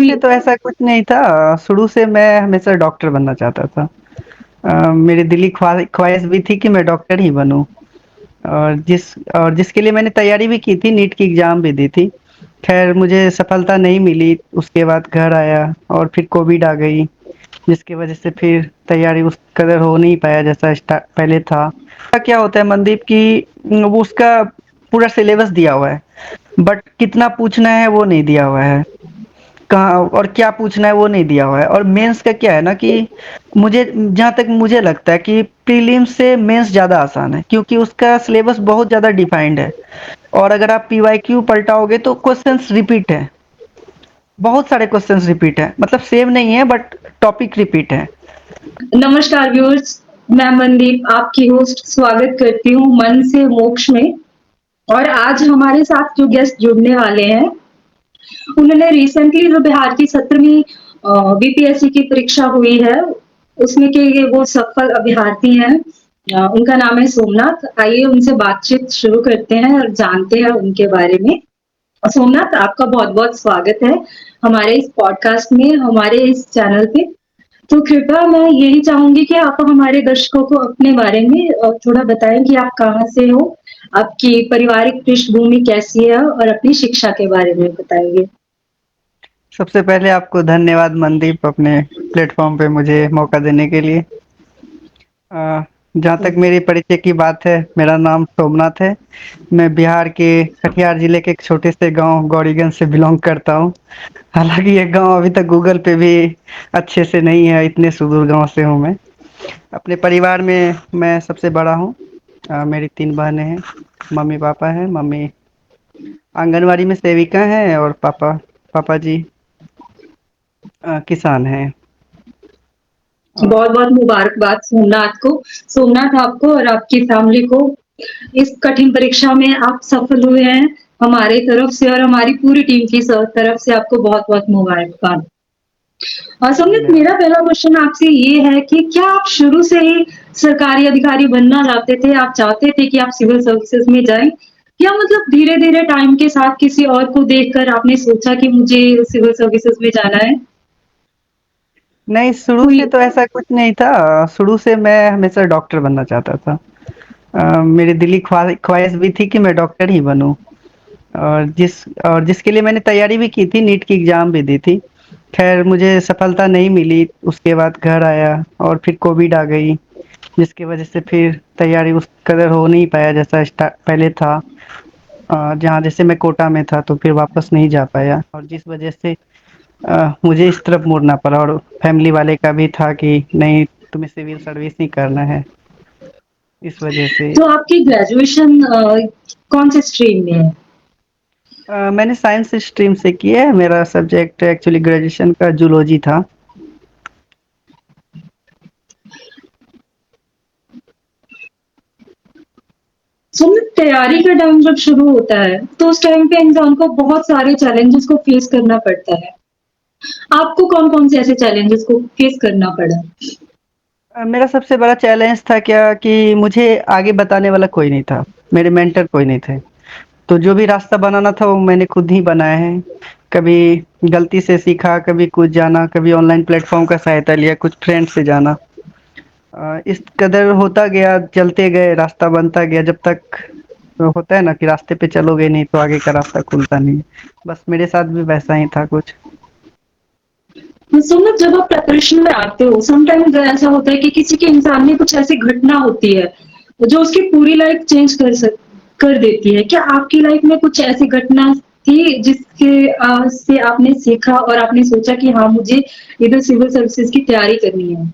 से कोई। तो ऐसा कुछ नहीं था, शुरू से मैं हमेशा डॉक्टर बनना चाहता था। मेरी दिली ख्वाहिश भी थी कि मैं डॉक्टर ही बनूँ। और जिसके लिए मैंने तैयारी भी की थी, नीट की एग्ज़ाम भी दी थी। ख़ैर मुझे सफलता नहीं मिली, उसके बाद घर आया और फिर कोविड आ गई, जिसकी वजह से फिर तैयारी उस कदर हो नहीं पाया जैसा पहले था। क्या होता है मनदीप कि वो उसका पूरा सिलेबस दिया हुआ है, बट कितना पूछना है वो नहीं दिया हुआ है। कहाँ और क्या पूछना है वो नहीं दिया हुआ है। और मेंस का क्या है ना कि मुझे जहाँ तक मुझे लगता है कि प्रीलिम्स से मेंस ज़्यादा आसान है, क्योंकि उसका सिलेबस बहुत ज़्यादा डिफाइंड है। और अगर आप पीवाईक्यू पलटाओगे तो क्वेश्चंस रिपीट है, बहुत सारे क्वेश्चंस रिपीट है, मतलब सेम नहीं है बट टॉपिक रिपीट है। नमस्कार व्यूअर्स, मैं मनदीप आपकी होस्ट स्वागत करती हूँ मन से मोक्ष में। और आज हमारे साथ जो गेस्ट जुड़ने वाले हैं, उन्होंने रिसेंटली जो बिहार की 17वीं बीपीएससी की परीक्षा हुई है, उसमें के ये वो सफल अभ्यर्थी हैं। उनका नाम है सोमनाथ। आइए उनसे बातचीत शुरू करते हैं और जानते हैं उनके बारे में। सोमनाथ, आपका बहुत बहुत स्वागत है हमारे इस पॉडकास्ट में, हमारे इस चैनल पे। तो कृपया मैं यही चाहूंगी कि आप हमारे दर्शकों को अपने बारे में थोड़ा बताएं कि आप कहाँ से हो, आपकी पारिवारिक पृष्ठभूमि कैसी है और अपनी शिक्षा के बारे में बताएंगे। सबसे पहले आपको धन्यवाद मनदीप, अपने प्लेटफॉर्म पे मुझे मौका देने के लिए। जहाँ तक मेरे परिचय की बात है, मेरा नाम सोमनाथ है। मैं बिहार के कटिहार जिले के एक छोटे से गांव गौरीगंज से बिलोंग करता हूँ। हालांकि ये गांव अभी तक गूगल पे भी अच्छे से नहीं है, इतने सुदूर गांव से हूँ मैं। अपने परिवार में मैं सबसे बड़ा हूँ। मेरी 3 बहनें हैं, मम्मी पापा हैं। मम्मी आंगनवाड़ी में सेविका हैं और पापा पापा जी किसान हैं। और बहुत बहुत मुबारकबाद सोमनाथ को, सोमनाथ आपको और आपकी फैमिली को। इस कठिन परीक्षा में आप सफल हुए हैं। हमारे तरफ से और हमारी पूरी टीम की तरफ से आपको बहुत बहुत मुबारकबाद। और सोमनाथ, धन्यवाद। मेरा पहला क्वेश्चन आपसे ये है कि क्या आप शुरू से ही सरकारी अधिकारी बनना चाहते थे? आप चाहते थे कि आप सिविल सर्विसेज में जाएं, या मतलब धीरे धीरे टाइम के साथ किसी और को देखकर आपने सोचा कि मुझे सिविल सर्विसेज में जाना है? नहीं, शुरू कोई। से तो ऐसा कुछ नहीं था, शुरू से मैं हमेशा डॉक्टर बनना चाहता था। मेरी दिली ख्वाहिश भी थी कि मैं डॉक्टर ही बनूं। और जिसके लिए मैंने तैयारी भी की थी, नीट की एग्ज़ाम भी दी थी। ख़ैर मुझे सफलता नहीं मिली, उसके बाद घर आया और फिर कोविड आ गई, जिसकी वजह से फिर तैयारी उस कदर हो नहीं पाया जैसा पहले था। जहाँ जैसे मैं कोटा में था तो फिर वापस नहीं जा पाया, और जिस वजह से मुझे इस तरफ मुड़ना पड़ा। और फैमिली वाले का भी था कि नहीं, तुम्हें सिविल सर्विस ही करना है, इस वजह से। तो आपकी ग्रेजुएशन कौन से स्ट्रीम में है? मैंने साइंस स्ट्रीम से की है। मेरा सब्जेक्ट एक्चुअली ग्रेजुएशन का जूलॉजी था। सुन, तैयारी का टाइम जब शुरू होता है तो उस टाइम पे इंसान को बहुत सारे चैलेंजेस को फेस करना पड़ता है। आपको कौन कौन से ऐसे चैलेंजेस को फेस करना पड़ा? मेरा सबसे बड़ा चैलेंज था क्या कि मुझे आगे बताने वाला कोई नहीं था, मेरे मेंटर कोई नहीं थे। तो जो भी रास्ता बनाना था वो मैंने खुद ही बनाया है। कभी गलती से सीखा, कभी कुछ जाना, कभी ऑनलाइन प्लेटफॉर्म का सहायता लिया, कुछ फ्रेंड से जाना। इस कदर होता गया, चलते गए, रास्ता बनता गया। जब तक तो होता है ना कि रास्ते पे चलोगे नहीं तो आगे का रास्ता खुलता नहीं है। बस मेरे साथ भी वैसा ही था कुछ। सुनो, जब आप प्रिपरेशन में आते हो, समटाइम्स ऐसा होता है कि किसी के इंसान में कुछ ऐसी घटना होती है जो उसकी पूरी लाइफ चेंज कर देती है। क्या आपकी लाइफ में कुछ ऐसी घटना थी जिसके से आपने सीखा और आपने सोचा कि हाँ, मुझे इधर सिविल सर्विसेज की तैयारी करनी है?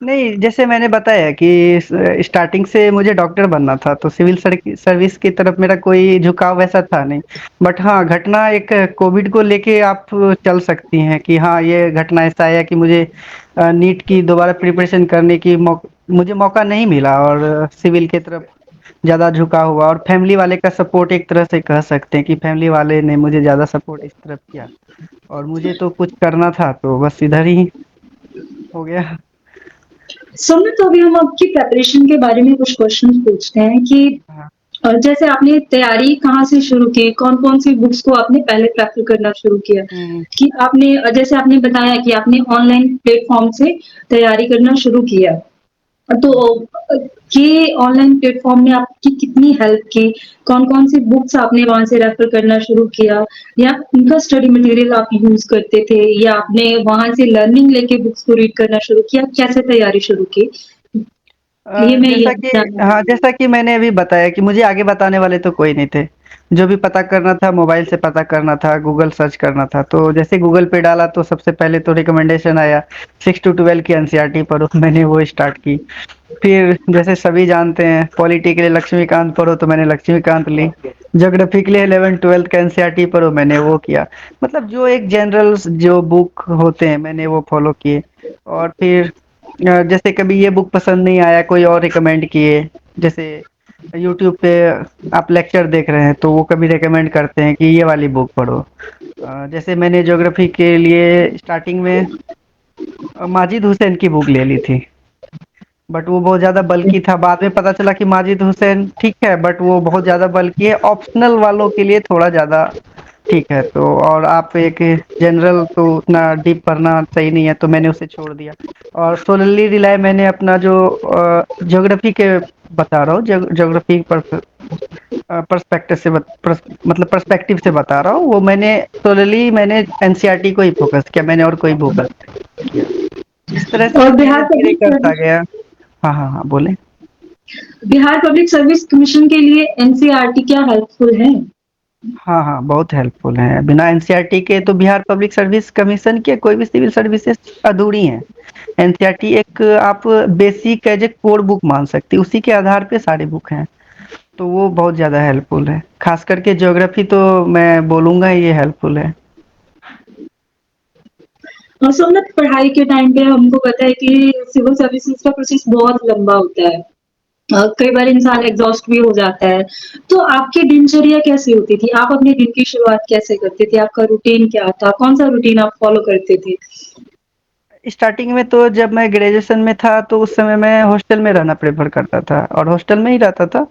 नहीं, जैसे मैंने बताया कि स्टार्टिंग से मुझे डॉक्टर बनना था, तो सिविल सर्विस की तरफ मेरा कोई झुकाव वैसा था नहीं। बट हाँ, घटना एक कोविड को लेके आप चल सकती हैं कि हाँ, ये घटना ऐसा आया कि मुझे नीट की दोबारा प्रिपरेशन करने की मुझे मौका नहीं मिला, और सिविल की तरफ ज़्यादा झुकाव हुआ। और फैमिली वाले का सपोर्ट, एक तरह से कह सकते हैं कि फैमिली वाले ने मुझे ज़्यादा सपोर्ट इस तरफ किया। और मुझे तो कुछ करना था तो बस इधर ही हो गया। सुनो, तो अभी हम आपकी प्रिपरेशन के बारे में कुछ क्वेश्चन पूछते हैं कि हाँ। जैसे आपने तैयारी कहाँ से शुरू की? कौन-कौन सी बुक्स को आपने पहले प्रेफ़र करना शुरू किया? हुँ। कि आपने जैसे आपने बताया कि आपने ऑनलाइन प्लेटफ़ॉर्म से तैयारी करना शुरू किया। तो अ, ये ऑनलाइन प्लेटफ़ॉर्म ने आपकी कितनी हेल्प की? कौन-कौन सी बुक्स आपने वहाँ से रेफ़र करना शुरू किया? या उनका स्टडी मटेरियल आप यूज़ करते थे या आपने वहाँ से लर्निंग लेके बुक्स को रीड करना शुरू किया? कैसे तैयारी शुरू की? ये मैं ये जैसा कि जानना हाँ, चाहूँगी। जैसा कि मैंने अभी बताया कि मुझे आगे बताने वाले तो कोई नहीं थे। जो भी पता करना था मोबाइल से पता करना था, गूगल सर्च करना था। तो जैसे गूगल पे डाला तो सबसे पहले तो रिकमेंडेशन आया 6 टू 12 की एनसीईआरटी पढ़ो, मैंने वो स्टार्ट की। फिर जैसे सभी जानते हैं पॉलिटी के लिए लक्ष्मीकांत पढ़ो तो मैंने लक्ष्मीकांत ली। ज्योग्राफी के लिए 11-12 का एनसीईआरटी पढ़ो मैंने वो किया। मतलब जो एक जनरल जो बुक होते हैं मैंने वो फॉलो किए। और फिर जैसे कभी ये बुक पसंद नहीं आया कोई और रिकमेंड किए। जैसे यूट्यूब पे आप लेक्चर देख रहे हैं तो वो कभी रिकमेंड करते हैं कि ये वाली बुक पढ़ो। जैसे मैंने ज्योग्राफी के लिए स्टार्टिंग में माजिद हुसैन की बुक ले ली थी। बट वो बहुत ज़्यादा बल्की था, बाद में पता चला कि माजिद हुसैन ठीक है बट वो बहुत ज़्यादा बल्की है, ऑप्शनल वालों के लिए थोड़ा ज़्यादा ठीक है। तो और आप एक जनरल तो उतना डीप पढ़ना सही नहीं है तो मैंने उसे छोड़ दिया। और सोलली रिलाय मैंने अपना जो ज्योग्राफी के बता रहा हूँ, ज्योग्राफी पर्सपेक्टिव से मतलब पर्सपेक्टिव से बता रहा हूँ, वो मैंने सोलली मैंने एनसीईआरटी को ही फोकस किया, मैंने और कोई फोकस नहीं किया। इस तरह से और धीरे धीरे करता गया। हाँ हाँ हाँ बोले। बिहार पब्लिक सर्विस कमीशन के लिए एनसीईआरटी क्या हेल्पफुल है? हाँ, हाँ, बहुत हेल्पफुल है। बिना एनसीईआरटी के तो बिहार पब्लिक सर्विस कमीशन के कोई भी सिविल सर्विसेज़ अधूरी हैं। एनसीईआरटी एक आप basic as a core book मान सकती हैं, उसी के आधार पे सारी बुक हैं। तो वो बहुत ज़्यादा हेल्पफुल है। ख़ास करके ज्योग्राफी तो मैं बोलूँगा ही ये हेल्पफुल है। सुन्नत पढ़ाई के टाइम पे हमको पता है कि सिविल सर्विसेज का प्रोसेस बहुत लंबा होता है। कई बार इंसान एग्ज़ॉस्ट भी हो जाता है। तो आपकी दिनचर्या कैसी होती थी? आप अपने दिन की शुरुआत कैसे करते थे? आपका रूटीन क्या था? कौन-सा रूटीन आप फ़ॉलो करते थे? स्टार्टिंग में तो जब मैं ग्रेजुएशन में था तो उस समय मैं हॉस्टल में रहना प्रेफ़र करता था और हॉस्टल में ही रहता था।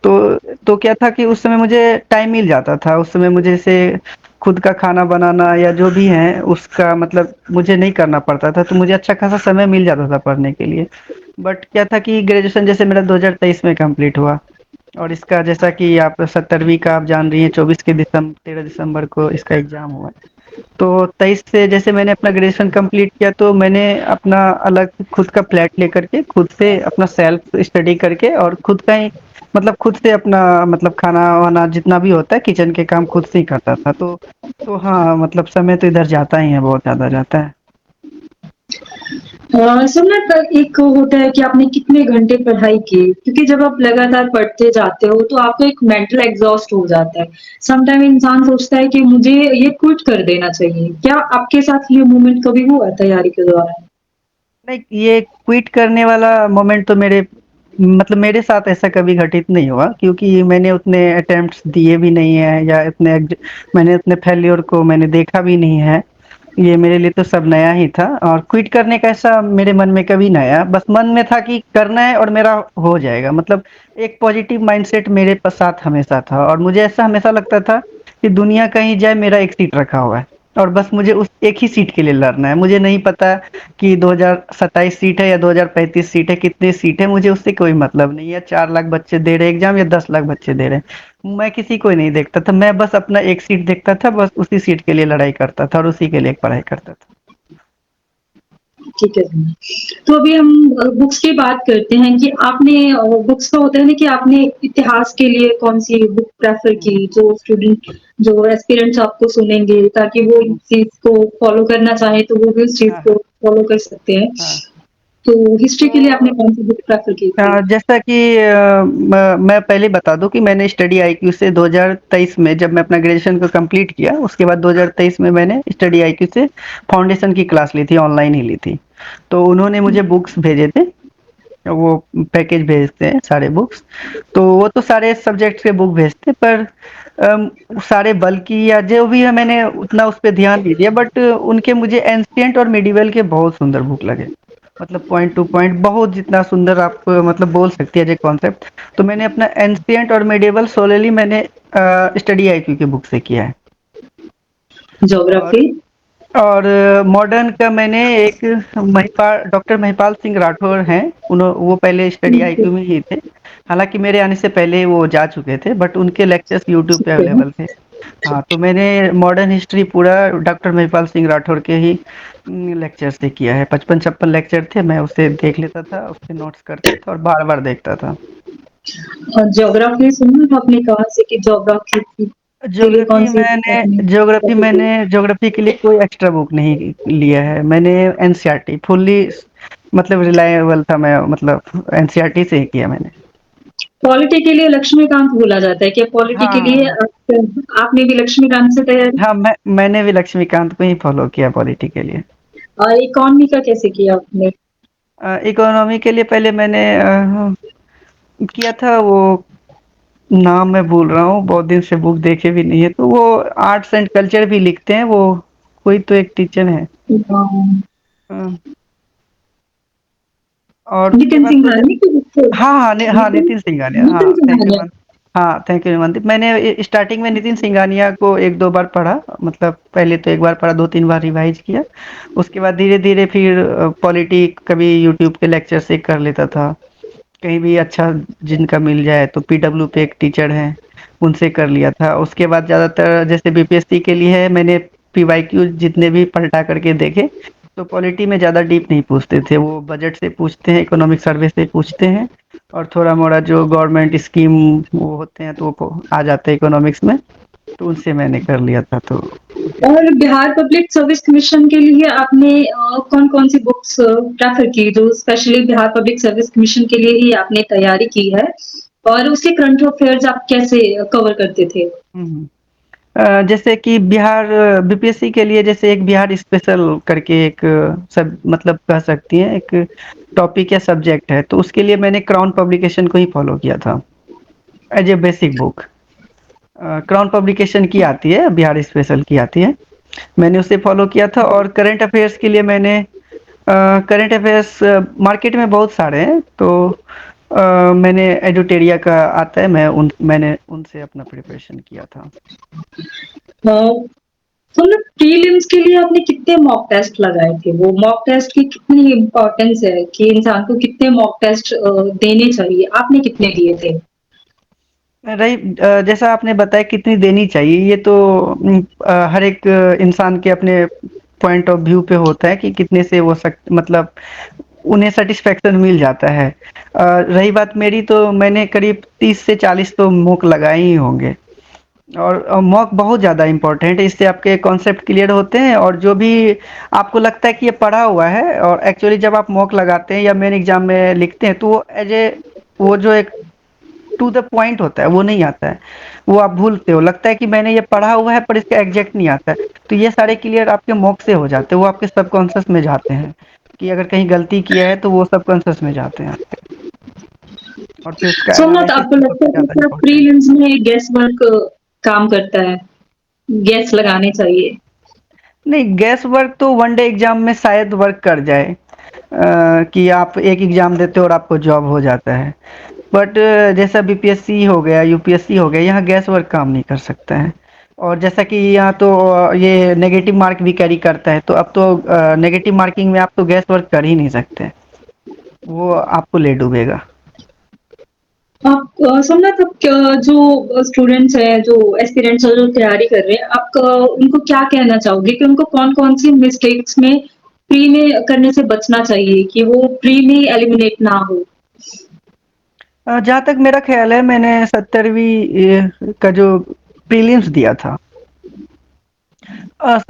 तो क्या था कि उस समय मुझे टाइम मिल जाता था। उस समय मुझे जैसे खुद का खाना बनाना या जो भी है उसका मतलब मुझे नहीं करना पड़ता था, तो मुझे अच्छा खासा समय मिल जाता था पढ़ने के लिए। बट क्या था कि ग्रेजुएशन जैसे मेरा 2023 में कंप्लीट हुआ और इसका जैसा कि आप 17वीं का आप जान रही हैं 24 के 13 दिसंबर को इसका एग्ज़ाम हुआ। तो 23 से जैसे मैंने अपना ग्रेजुएशन कंप्लीट किया तो मैंने अपना अलग खुद का फ्लैट लेकर के खुद से अपना सेल्फ स्टडी करके और खुद का ही मतलब खुद से अपना मतलब खाना-वाना जितना भी होता है किचन के काम खुद से ही करता था। तो हाँ, मतलब समय तो इधर जाता ही है, बहुत ज़्यादा जाता है। सुन्नत एक होता है कि आपने कितने घंटे पढ़ाई की, क्योंकि जब आप लगातार पढ़ते जाते हो तो आपका एक मेंटल एग्ज़ॉस्ट हो जाता है। सम टाइम इंसान सोचता है कि मुझे ये क्विट कर देना चाहिए। क्या आपके साथ ये मोमेंट कभी हुआ तैयारी के दौरान? नहीं, ये क्विट करने वाला मोमेंट तो मेरे मतलब मेरे साथ ऐसा कभी घटित नहीं हुआ क्योंकि मैंने उतने अटेम्प्ट्स दिए भी नहीं हैं या मैंने उतने फेल्योर को मैंने देखा भी नहीं है। ये मेरे लिए तो सब नया ही था और क्विट करने का ऐसा मेरे मन में कभी नहीं आया। बस मन में था कि करना है और मेरा हो जाएगा। मतलब एक पॉजिटिव माइंडसेट मेरे साथ हमेशा था और मुझे ऐसा हमेशा लगता था कि दुनिया कहीं जाए मेरा एक सीट रखा हुआ है और बस मुझे उस एक ही सीट के लिए लड़ना है। मुझे नहीं पता कि 2027 सीट है या 2035 सीट है, कितनी सीट है, मुझे उससे कोई मतलब नहीं है। 4 लाख बच्चे दे रहे एग्ज़ाम या 10 लाख बच्चे दे रहे हैं। मैं किसी को नहीं देखता था, मैं बस अपना एक सीट देखता था, बस उसी सीट के लिए लड़ाई करता था और उसी के लिए पढ़ाई करता था। ठीक है। तो अभी हम बुक्स की बात करते हैं कि आपने बुक्स का होता है ना कि आपने इतिहास के लिए कौन-सी बुक प्रेफ़र हुँ, की, जो एस्पिरेंट्स आपको सुनेंगे ताकि वो इस हुँ। चीज़ को फ़ॉलो करना चाहें तो वो भी उस चीज़ हाँ, को हाँ, फ़ॉलो कर सकते हैं। हाँ। तो हिस्ट्री के लिए आपने तो कौन-सी बुक प्रेफ़र की थी? जैसा कि मैं पहले बता दूँ कि मैंने स्टडी आईक्यू से 2023 में जब मैं अपना ग्रेजुएशन को कंप्लीट किया, उसके बाद 2023 में मैंने स्टडी आईक्यू से फाउंडेशन की क्लास ली थी, ऑनलाइन ही ली थी। तो उन्होंने मुझे बुक्स भेजे थे, वो पैकेज भेजते हैं सारे बुक्स। तो वो तो सारे सब्जेक्ट्स के बुक भेजते पर सारे बल्कि या जो भी है मैंने उतना उस पे ध्यान नहीं दिया बट उनके मुझे एंशिएंट और मिडिवल के बहुत सुंदर बुक लगे। मतलब पॉइंट टू पॉइंट बहुत जितना सुंदर आप मतलब बोल सकती है एज ए कॉन्सेप्ट। तो मैंने अपना एंशिएंट और मेडिएवल सोलेली मैंने स्टडी आईक्यू की बुक से किया है। और ज्योग्राफी। और मॉडर्न का मैंने एक महिपाल डॉक्टर महिपाल सिंह राठौर हैं, वो पहले स्टडी आईक्यू में ही थे। हालांकि मेरे आने से पहले वो जा चुके थे, बट उनके लेक्चर्स यूट्यूब पे अवेलेबल थे। हाँ, तो मैंने मॉडर्न हिस्ट्री पूरा डॉक्टर महिपाल सिंह राठौर के ही लेक्चर से किया है। 55-56 लेक्चर थे, मैं उसे देख लेता था, उससे नोट्स करता था और बार बार देखता था। और ज्योग्राफी सुना था आपने कहाँ से कि ज्योग्राफी के लिए कौन सी बुक आपने ज्योग्राफी पढ़ी थी? मैंने ज्योग्राफी के लिए कोई एक्स्ट्रा बुक नहीं लिया है मैंने। एनसीईआरटी फुल्ली मतलब रिलायबल था, मैं मतलब एनसीईआरटी से ही किया मैंने। पॉलिटी के लिए लक्ष्मीकांत बोला जाता है, क्या पॉलिटी हाँ के हाँ लिए हाँ। आपने भी लक्ष्मीकांत से तैयारी? हाँ, मैंने भी लक्ष्मीकांत को ही फॉलो किया पॉलिटी के लिए। और इकोनॉमी का कैसे किया आपने? इकोनॉमी के लिए पहले मैंने किया था वो, नाम मैं भूल रहा हूँ, बहुत दिन से बुक देखे भी नहीं है, तो वो आर्ट्स एंड कल्चर भी लिखते हैं वो, कोई तो एक टीचर है। अ, और उसके नितिन बाद फिर सिंघानिया की बुक से? हाँ हाँ हाँ, नितिन नितिन सिंघानिया, नितिन हाँ थैंक यू सिंघानिया। मान। हाँ थैंक यू मनदीप। मैंने स्टार्टिंग में नितिन सिंघानिया को एक दो बार पढ़ा, मतलब पहले तो एक बार पढ़ा, दो तीन बार रिवाइज किया। उसके बाद धीरे धीरे फिर पॉलिटी कभी यूट्यूब के लेक्चर से कर लेता था, कहीं भी अच्छा जिनका मिल जाए, तो पीडब्ल्यू पे एक टीचर हैं, उनसे कर लिया था। उसके बाद ज़्यादातर जैसे बीपीएससी के लिए है, मैंने पीवाईक्यू जितने भी पलटा करके देखे, तो पॉलिटी में ज़्यादा डीप नहीं पूछते थे, वो बजट से पूछते हैं, इकोनॉमिक सर्वे से पूछते हैं, और थोड़ा मोड़ा जो गवर्नमेंट स्कीम वो होते हैं तो वो आ जाते हैं इकोनॉमिक्स में, तो उनसे मैंने कर लिया था। तो और बिहार पब्लिक सर्विस कमीशन के लिए आपने कौन-कौन सी बुक्स प्रेफ़र की, जो specially Bihar public service commission के लिए ही आपने तैयारी की है? और उसके करंट अफ़ेयर्स आप कैसे कवर करते थे? हम्म। जैसे कि बिहार बीपीएससी के लिए, जैसे एक बिहार स्पेशल करके एक सब मतलब कह सकती हैं एक टॉपिक या सब्जेक्ट है, तो उसके लिए मैंने क्राउन पब्लिकेशन को ही फॉलो किया था as a basic book. Crown publication की आती है, बिहार स्पेशल की आती है, मैंने उसे फॉलो किया था। और करंट अफेयर्स के लिए मैंने करंट अफेयर्स मार्केट में बहुत सारे हैं, तो मैंने एडुटेरिया का आता है, मैंने उनसे अपना प्रिपरेशन किया था। अ, तो मतलब प्रीलिम्स के लिए आपने कितने मॉक टेस्ट लगाए थे? वो मॉक टेस्ट की कितनी इम्पोर्टेंस है कि इंसान को कितने मॉक टेस्ट देने चाहिए? आपने कितने दिए थे? रही जैसा आपने बताया कितनी देनी चाहिए, ये तो हर एक इंसान के अपने पॉइंट ऑफ व्यू पे होता है कि कितने से वो मतलब उन्हें सेटिस्फेक्शन मिल जाता है। रही बात मेरी, तो मैंने करीब 30 से 40 तो मॉक लगाए ही होंगे। और मॉक बहुत ज़्यादा इम्पोर्टेंट है, इससे आपके कॉन्सेप्ट क्लियर होते हैं, और जो भी आपको लगता है कि ये पढ़ा हुआ है, और एक्चुअली जब आप मॉक लगाते हैं या मेन एग्जाम में लिखते हैं, तो वो एज ए वो जो एक टू द पॉइंट होता है वो नहीं आता है, वो आप भूलते हो, लगता है कि मैंने ये पढ़ा हुआ है पर इसका एग्जैक्ट नहीं आता है। तो ये सारे क्लियर आपके मॉक से हो जाते हैं, वो आपके सबकॉन्शियस में जाते हैं, कि अगर कहीं गलती किया है तो वो सबकॉन्शियस में जाते हैं आपके। और फिर उसका सोमनाथ, एनालिसिस आपको तो लगता सबसे है कि ज़्यादा क्या इम्पोर्टेंट है। प्रीलिम्स में गेस वर्क काम करता है? गेस लगाने चाहिए? नहीं, गैस वर्क तो वनडे एग्जाम में शायद वर्क कर जाए, कि आप एक एग्जाम देते हो और आपको जॉब हो जाता है, बट जैसा बीपीएससी हो गया, यूपीएससी हो गया, यहाँ गैस वर्क काम नहीं कर सकता है। और जैसा कि यहाँ तो ये नेगेटिव मार्क भी कैरी करता है, तो अब तो नेगेटिव मार्किंग में आप तो गैस वर्क कर ही नहीं सकते, वो आपको ले डूबेगा। आप सोमनाथ, आप जो स्टूडेंट्स हैं, जो एस्पिरेंट्स हैं, जो तैयारी कर रहे हैं, आप उनको क्या कहना चाहोगे कि उनको कौन-कौन सी मिस्टेक्स में प्री में करने से बचना चाहिए कि वो प्री में एलिमिनेट ना हो? जहाँ तक मेरा ख्याल है, मैंने 70वीं का जो प्रीलिम्स दिया था,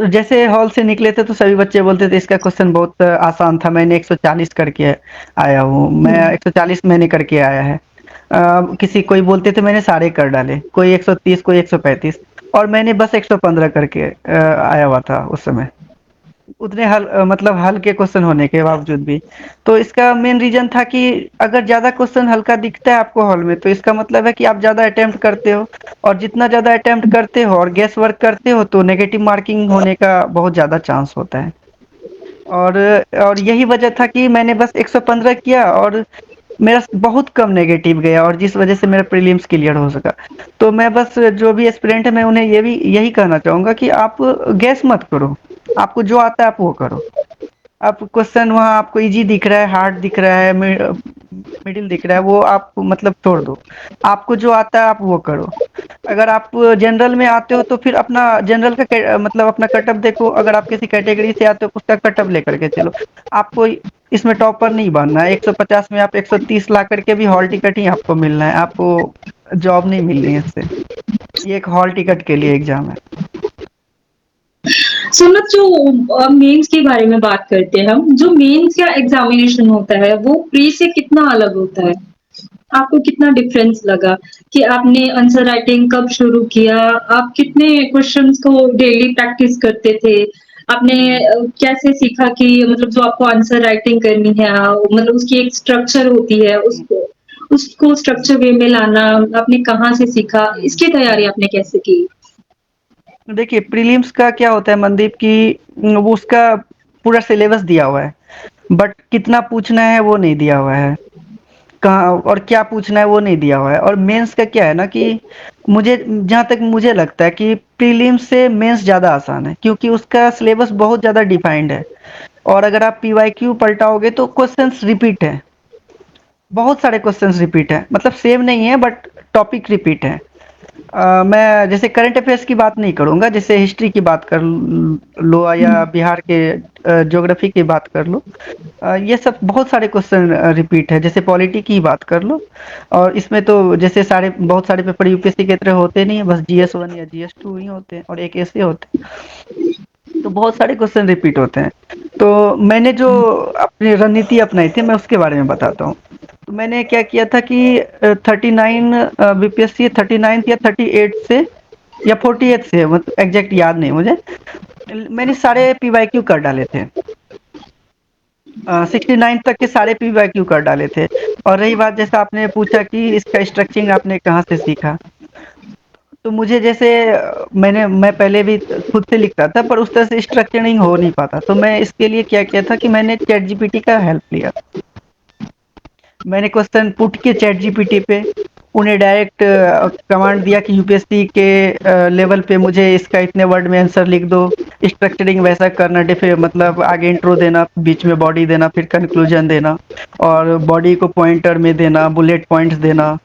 जैसे हॉल से निकले थे तो सभी बच्चे बोलते थे इसका क्वेश्चन बहुत आसान था, मैंने 140 करके आया हूँ, मैं हुँ। 140 मैंने करके आया है। किसी कोई बोलते थे मैंने सारे कर डाले, कोई 130 कोई 135, और मैंने बस 115 करके आया हुआ था उस समय, उतने मतलब हल्के क्वेश्चन होने के बावजूद भी। तो इसका मेन रीजन था कि अगर ज़्यादा क्वेश्चन हल्का दिखता है आपको हॉल में, तो इसका मतलब है कि आप ज़्यादा अटेम्प्ट करते हो, और जितना ज़्यादा अटेम्प्ट करते हो और गेस वर्क करते हो, तो नेगेटिव मार्किंग होने का बहुत ज़्यादा चांस होता है। और और यही वजह था कि मैंने बस 115 किया और मेरा बहुत कम नेगेटिव गया और जिस वजह से मेरा प्रीलिम्स क्लियर हो सका। तो मैं बस जो भी एस्पिरेंट है मैं उन्हें ये भी यही कहना चाहूँगा कि आप गैस मत करो, आपको जो आता है आप वो करो। आप क्वेश्चन वहाँ आपको ईज़ी दिख रहा है, हार्ड दिख रहा है, मिडिल दिख रहा है, वो आप मतलब छोड़ दो। आपको जो आता है आप वो करो। अगर आप जनरल में आते हो तो फिर अपना जनरल का मतलब अपना कट ऑफ देखो, अगर आप किसी कैटेगरी से आते हो उसका कट ऑफ लेकर के चलो। आपको इसमें टॉपर नहीं बनना है, 150 में आप 130 ला करके भी हॉल टिकट ही आपको मिलना है, आपको जॉब नहीं मिलनी है इससे। ये एक हॉल टिकट के लिए एग्जाम है। सुमित, जो मेंस के बारे में बात करते हैं हम, जो मेंस का एग्जामिनेशन होता है वो प्री से कितना अलग होता है? आपको कितना डिफरेंस लगा कि आपने आंसर राइटिंग कब शुरू किया? आप कितने क्वेश्चंस को डेली प्रैक्टिस करते थे? आपने हम्म, कैसे सीखा कि मतलब जो आपको आंसर राइटिंग करनी है, मतलब उसकी एक स्ट्रक्चर होती है, हम्म, उसको उसको स्ट्रक्चर वे में लाना आपने कहाँ से सीखा? हम्म। इसकी तैयारी आपने कैसे की? देखिए प्रीलिम्स का क्या होता है मनदीप की, वो उसका पूरा सिलेबस दिया हुआ है, बट कितना पूछना है वो नहीं दिया हुआ है, कहाँ और क्या पूछना है वो नहीं दिया हुआ है। और मेंस का क्या है ना कि मुझे जहाँ तक मुझे लगता है कि प्रीलिम्स से मेंस ज़्यादा आसान है, क्योंकि उसका सिलेबस बहुत ज़्यादा डिफाइंड है। और अगर आप पीवाईक्यू पलटाओगे तो क्वेश्चंस रिपीट है, बहुत सारे क्वेश्चंस रिपीट है, मतलब सेम नहीं है बट टॉपिक रिपीट है। मैं जैसे करंट अफेयर्स की बात नहीं करूँगा, जैसे हिस्ट्री की बात कर लो या बिहार के ज्योग्राफी की बात कर लो। ये सब बहुत सारे क्वेश्चन रिपीट है, जैसे पॉलिटी की बात कर लो। और इसमें तो जैसे सारे बहुत सारे पेपर यूपीएससी की तरह होते नहीं है, बस जीएस 1 या जीएस 2 ही होते हैं और एक ऐसे होते हैं। तो बहुत सारे क्वेश्चन रिपीट होते हैं। तो मैंने जो अपनी रणनीति अपनाई थी मैं उसके बारे में बताता हूँ। तो मैंने क्या किया था कि 39 बीपीएससी 39 या 38 से या 48 से, मतलब एग्जैक्ट याद नहीं मुझे, मैंने सारे पीवाईक्यू कर डाले थे। 69 तक के सारे पीवाईक्यू कर डाले थे। और रही बात जैसा आपने पूछा कि इसका स्ट्रक्चरिंग आपने कहाँ से सीखा, तो मुझे जैसे मैं पहले भी खुद से लिखता था पर उस तरह से स्ट्रक्चरिंग हो नहीं पाता, तो मैं इसके लिए क्या किया था कि मैंने चैट जीपीटी का हेल्प लिया। मैंने क्वेश्चन पुट किए चैट जीपीटी पे, उन्हें डायरेक्ट कमांड दिया कि यूपीएससी के लेवल पे मुझे इसका इतने वर्ड में आंसर लिख दो। स्ट्रक्चरिंग वैसा करना, डिफे मतलब आगे इंट्रो देना, बीच में बॉडी देना, फिर कंक्लूजन देना, और बॉडी को पॉइंटर में देना, बुलेट पॉइंट्स देना,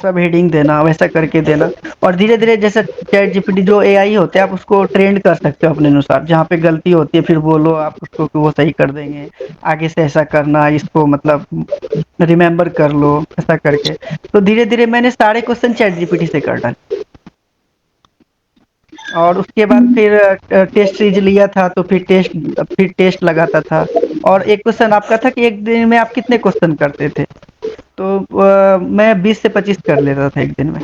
सब हेडिंग देना, वैसा करके देना। और धीरे धीरे जैसे चैट जीपीटी जो एआई होते हैं आप उसको ट्रेंड कर सकते हो अपने अनुसार, जहाँ पे गलती होती है फिर बोलो आप उसको कि वो सही कर देंगे। आगे से ऐसा करना, इसको मतलब रिमेंबर कर लो, ऐसा करके। तो धीरे धीरे मैंने सारे क्वेश्चन चैट जीपीटी से कर डाले। और उसके बाद फिर टेस्ट सीरीज लिया था तो फिर टेस्ट लगाता था। और एक क्वेश्चन आपका था कि एक दिन में आप कितने क्वेश्चन करते थे, तो मैं 20 से 25 कर लेता था एक दिन में।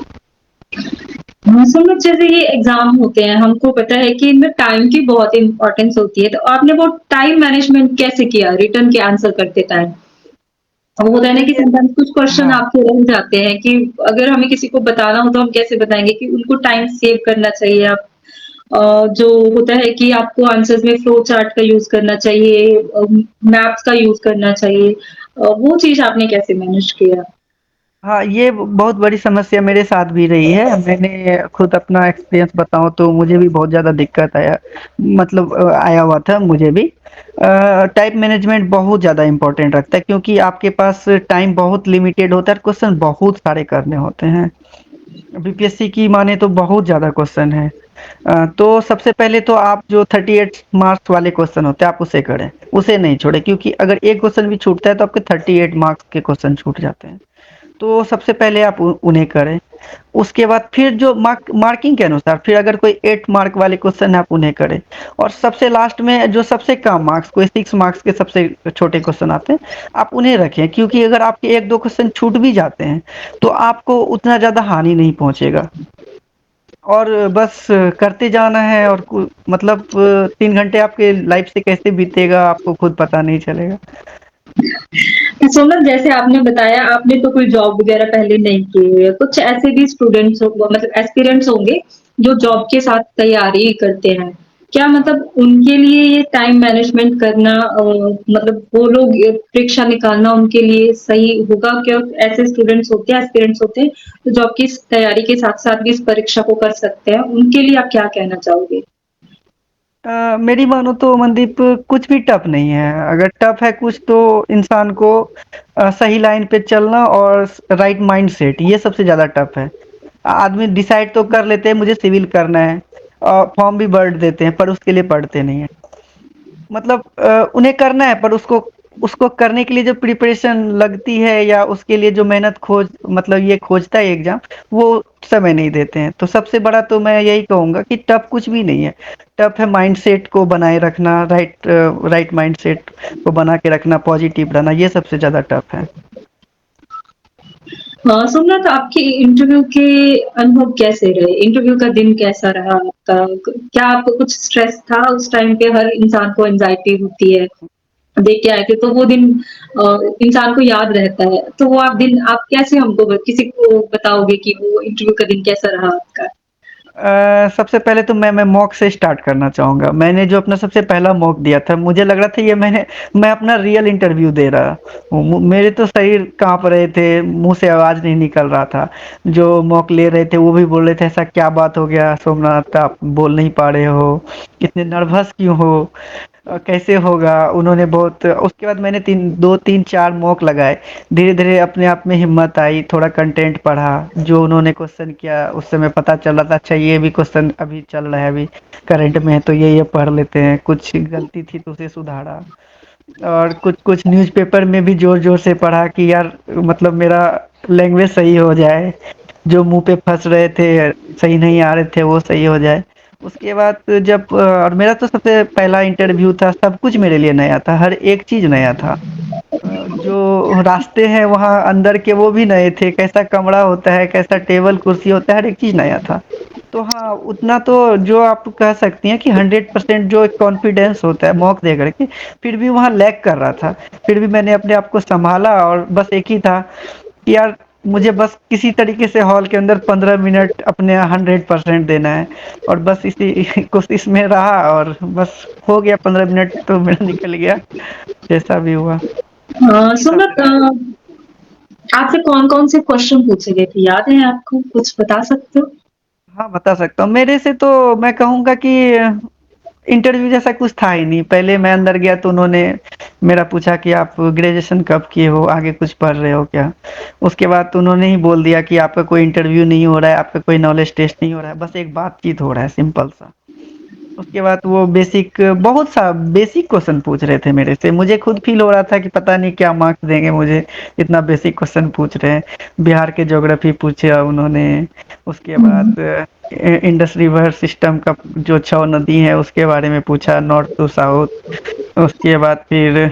हाँ, समझ, जैसे ये एग्जाम होते हैं हमको पता है कि इनमें टाइम की बहुत इंपॉर्टेंस होती है, तो आपने वो टाइम मैनेजमेंट कैसे किया रिटर्न के आंसर करते टाइम? अब होता है ना कि देखिए, समटाइम्स कुछ क्वेश्चन हाँ, आपके रह जाते हैं कि अगर हमें किसी को बताना हो तो हम कैसे बताएंगे कि उनको टाइम सेव करना चाहिए। आप जो होता है कि आपको आंसर्स में फ्लो चार्ट का यूज करना चाहिए, मैप्स का यूज करना चाहिए, वो चीज आपने कैसे मैनेज किया? हाँ, ये बहुत बड़ी समस्या मेरे साथ भी रही है। मैंने खुद अपना एक्सपीरियंस बताऊँ तो मुझे भी बहुत ज़्यादा दिक्कत आया, मतलब आया हुआ था मुझे भी। टाइम मैनेजमेंट बहुत ज़्यादा इम्पोर्टेंट रखता है, क्योंकि आपके पास टाइम बहुत लिमिटेड होता है और क्वेश्चन बहुत सारे करने होते हैं। बीपीएससी की माने तो बहुत ज़्यादा क्वेश्चन है। तो सबसे पहले तो आप जो 38 मार्क्स वाले क्वेश्चन होते हैं आप उसे करें, उसे नहीं छोड़े, क्योंकि अगर एक क्वेश्चन भी छूटता है तो आपके 38 मार्क्स के क्वेश्चन छूट जाते हैं। तो सबसे पहले आप उन्हें करें। उसके बाद फिर जो मार्किंग के अनुसार फिर अगर कोई 8 मार्क वाले क्वेश्चन है आप उन्हें करें। और सबसे लास्ट में जो सबसे कम मार्क्स, कोई 6 मार्क्स के सबसे छोटे क्वेश्चन आते हैं, आप उन्हें रखें, क्योंकि अगर आपके एक दो क्वेश्चन छूट भी जाते हैं तो आपको उतना ज़्यादा हानि नहीं पहुंचेगा। और बस करते जाना है, और मतलब 3 घंटे आपके लाइफ से कैसे बीतेगा आपको खुद पता नहीं चलेगा। सोनल, जैसे आपने बताया आपने तो कोई जॉब वगैरह पहले नहीं की हुई है, कुछ ऐसे भी स्टूडेंट्स मतलब एस्पिरेंट्स होंगे जो जॉब के साथ तैयारी करते हैं, क्या मतलब उनके लिए ये टाइम मैनेजमेंट करना मतलब वो लोग परीक्षा निकालना उनके लिए सही होगा क्या? ऐसे स्टूडेंट्स होते हैं, एस्पिरेंट्स होते हैं, तो जॉब की इस तैयारी के साथ-साथ भी इस परीक्षा को कर सकते हैं, उनके लिए आप क्या कहना चाहोगे? मेरी मानो तो मनदीप कुछ भी टफ नहीं है। अगर टफ है कुछ तो इंसान को सही लाइन पे चलना और राइट माइंडसेट ये सबसे ज़्यादा टफ है। आदमी डिसाइड तो कर लेते हैं मुझे सिविल करना है और फॉर्म भी भर देते हैं पर उसके लिए पढ़ते नहीं है। मतलब उन्हें करना है पर उसको उसको करने के लिए जो प्रिपरेशन लगती है या उसके लिए जो मेहनत खोज मतलब ये खोजता है एग्जाम वो समय नहीं देते हैं। तो सबसे बड़ा तो मैं यही कहूँगा कि टफ कुछ भी नहीं है। टफ है माइंडसेट को बनाए रखना, राइट माइंडसेट को बना के रखना, पॉजिटिव रहना, ये सबसे ज़्यादा टफ है। हाँ, सोमनाथ आपके इंटरव्यू के अनुभव कैसे रहे? इंटरव्यू का दिन कैसा रहा आपका? क्या आपको कुछ स्ट्रेस था उस टाइम पे? हर इंसान को एंग्जायटी होती है, देख के आए थे, तो वो दिन इंसान को याद रहता है। तो वो आप दिन आप कैसे हमको किसी को बताओगे कि वो इंटरव्यू का दिन कैसा रहा आपका? सबसे पहले तो मैं मॉक से स्टार्ट करना चाहूँगा। मैंने जो अपना सबसे पहला मॉक दिया था, मुझे लग रहा था ये मैं अपना रियल इंटरव्यू दे रहा हूँ। मेरे तो शरीर काँप रहे थे, मुँह से आवाज़ नहीं निकल रहा था। जो मॉक ले रहे थे वो भी बोल रहे थे ऐसा क्या बात हो गया सोमनाथ, आप बोल नहीं पा रहे हो? इतने नर्वस क्यों हो? कैसे होगा? उन्होंने बहुत उसके बाद मैंने 2-3-4 मॉक लगाए। धीरे-धीरे अपने आप में हिम्मत आई, थोड़ा कंटेंट पढ़ा, जो उन्होंने क्वेश्चन किया उस समय पता चला था अच्छा ये भी क्वेश्चन अभी चल रहा है, अभी करंट में है तो ये पढ़ लेते हैं। कुछ गलती थी तो उसे सुधारा और कुछ-कुछ न्यूज़पेपर में भी ज़ोर-ज़ोर से पढ़ा कि यार मतलब मेरा लैंग्वेज सही हो जाए, जो मुँह पे फँस रहे थे, सही नहीं आ रहे थे वो सही हो जाए। उसके बाद जब और मेरा तो सबसे पहला इंटरव्यू था, सब कुछ मेरे लिए नया था, हर एक चीज़ नया था। जो रास्ते हैं वहाँ अंदर के वो भी नए थे, कैसा कमरा होता है, कैसा टेबल कुर्सी होता है, हर एक चीज़ नया था। तो हाँ, उतना तो जो आप कह सकती हैं कि 100% जो एक कॉन्फिडेंस होता है मॉक दे करके, फिर भी वहाँ लैग कर रहा था। फिर भी मैंने अपने आप को सँभाला और बस एक ही था कि यार मुझे बस किसी तरीके से हॉल के अंदर 15 मिनट अपने 100% देना है और बस इसी कोशिश में रहा और बस हो गया 15 मिनट तो मेरा निकल गया, जैसा भी हुआ। यही सब सोमनाथ है। आपसे कौन-कौन से क्वेश्चन पूछे गए थे? याद है आपको? कुछ बता सकते हो? हाँ, बता सकता हूँ। मेरे से तो मैं कहूँगा कि इंटरव्यू जैसा कुछ था ही नहीं। पहले मैं अंदर गया तो उन्होंने मेरा पूछा कि आप ग्रेजुएशन कब किए हो? आगे कुछ पढ़ रहे हो क्या? उसके बाद तो उन्होंने ही बोल दिया कि आपका कोई इंटरव्यू नहीं हो रहा है, आपका कोई नॉलेज टेस्ट नहीं हो रहा है, बस एक बातचीत हो रहा है सिंपल सा। उसके बाद वो बहुत सा बेसिक क्वेश्चन पूछ रहे थे मेरे से। मुझे खुद फील हो रहा था कि पता नहीं क्या मार्क्स देंगे मुझे, इतना बेसिक क्वेश्चन पूछ रहे हैं। बिहार के ज्योग्राफी पूछा उन्होंने। उसके हुँ। बाद इंडस रिवर सिस्टम का जो 6 नदी है उसके बारे में पूछा, नॉर्थ टू साउथ। उसके बाद फिर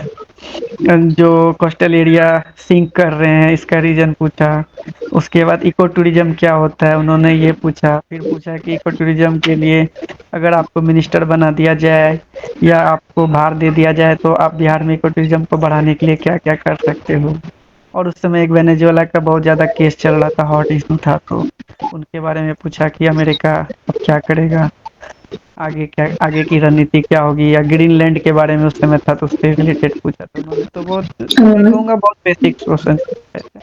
जो कोस्टल एरिया सिंक कर रहे हैं इसका रीजन पूछा। उसके बाद इको टूरिज्म क्या होता है उन्होंने ये पूछा। फिर पूछा कि इको टूरिज्म के लिए अगर आपको मिनिस्टर बना दिया जाए या आपको भार दे दिया जाए तो आप बिहार में इको टूरिज्म को बढ़ाने के लिए क्या क्या कर सकते हो। और उस समय एक वेनेजुएला का बहुत ज़्यादा केस चल रहा था, हॉट इशू था, तो उनके बारे में पूछा कि अमेरिका अब क्या करेगा, आगे की रणनीति क्या होगी, या ग्रीनलैंड के बारे में उस समय था तो उससे रिलेटेड पूछा था उन्होंने। तो बहुत मैं अ, कहूँगा बहुत बेसिक क्वेश्चन पूछे थे।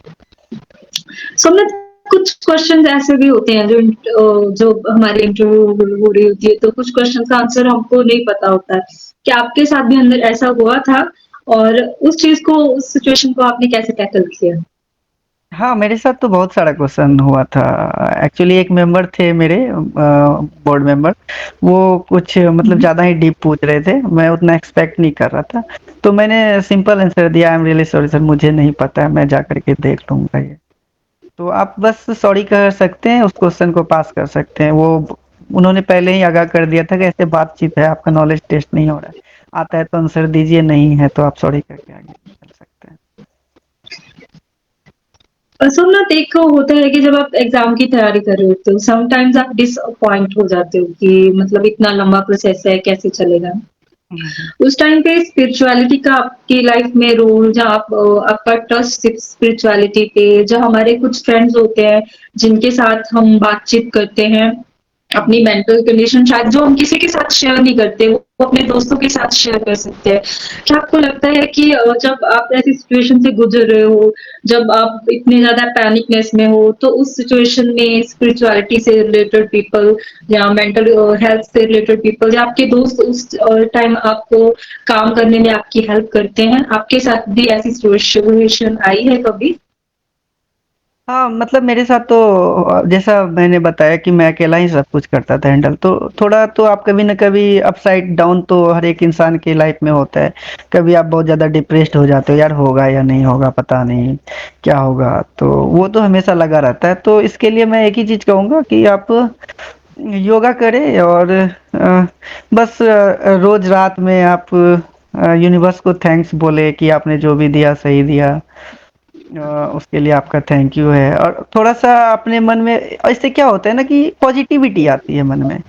सोमनाथ कुछ क्वेश्चन ऐसे भी होते हैं जो हमारी इंटरव्यू हो रही होती है, तो कुछ क्वेश्चन का आंसर हमको नहीं पता होता है। क्या आपके साथ भी अंदर ऐसा हुआ था? और उस सिचुएशन को आपने कैसे टैकल किया? हाँ, मेरे साथ तो बहुत सारा क्वेश्चन हुआ था। एक्चुअली एक मेंबर थे मेरे बोर्ड मेंबर, वो कुछ मतलब हुँ। ज़्यादा ही डीप पूछ रहे थे, मैं उतना एक्सपेक्ट नहीं कर रहा था। तो मैंने सिंपल आंसर दिया, I am really sorry sir, मुझे नहीं पता है, मैं जा कर के देख लूँगा ये। तो आप बस सॉरी कह सकते हैं, उस क्वेश्चन को पास कर सकते हैं। वो उन्होंने पहले ही आगाह कर दिया था कि ऐसे बातचीत है, आपका नॉलेज टेस्ट नहीं हो रहा है। आता है तो आंसर दीजिए, नहीं है तो आप सॉरी करके आगे चल सकते हैं। सोमनाथ एक होता है कि जब आप एग्ज़ाम की तैयारी कर रहे होते हो, समटाइम्स आप डिसअपॉइंट हो जाते हो कि मतलब इतना लंबा प्रोसेस है, कैसे चलेगा? हुँ, हुँ। उस टाइम पे स्पिरिचुअलिटी का आपकी लाइफ में रोल जहाँ आपका ट्रस्ट स्पिरिचुअलिटी पे जो हमारे कुछ फ्रेंड्स होते हैं जिनके साथ हम बातचीत करते हैं अपनी मेंटल कंडीशन शायद जो हम किसी के साथ शेयर नहीं करते, वो अपने दोस्तों के साथ शेयर कर सकते हैं। क्या आपको लगता है कि जब आप ऐसी सिचुएशन से गुज़र रहे हो, जब आप इतने ज़्यादा पैनिकनेस में हो, तो उस सिचुएशन में स्पिरिचुअलिटी से रिलेटेड पीपल या मेंटल हेल्थ से रिलेटेड पीपल या आपके दोस्त उस टाइम आपको काम करने में आपकी हेल्प करते हैं? आपके साथ भी ऐसी सिचुएशन आई है कभी? हाँ, मतलब मेरे साथ तो जैसा मैंने बताया कि मैं अकेला ही सब कुछ करता था हैंडल, तो थोड़ा तो आप कभी न कभी अपसाइड डाउन तो हर एक इंसान की लाइफ में होता है। कभी आप बहुत ज़्यादा डिप्रेस्ड हो जाते हो, यार होगा या नहीं होगा पता नहीं, क्या होगा? तो वो तो हमेशा लगा रहता है। तो इसके लिए मैं एक ही चीज़ कहूँगा कि आप योगा करें और बस रोज़ रात में आप यूनिवर्स को थैंक्स बोले कि आपने जो भी दिया सही दिया। उसके लिए आपका थैंक यू है, और थोड़ा-सा अपने मन में इससे क्या होता है ना कि पॉजिटिविटी आती है मन में।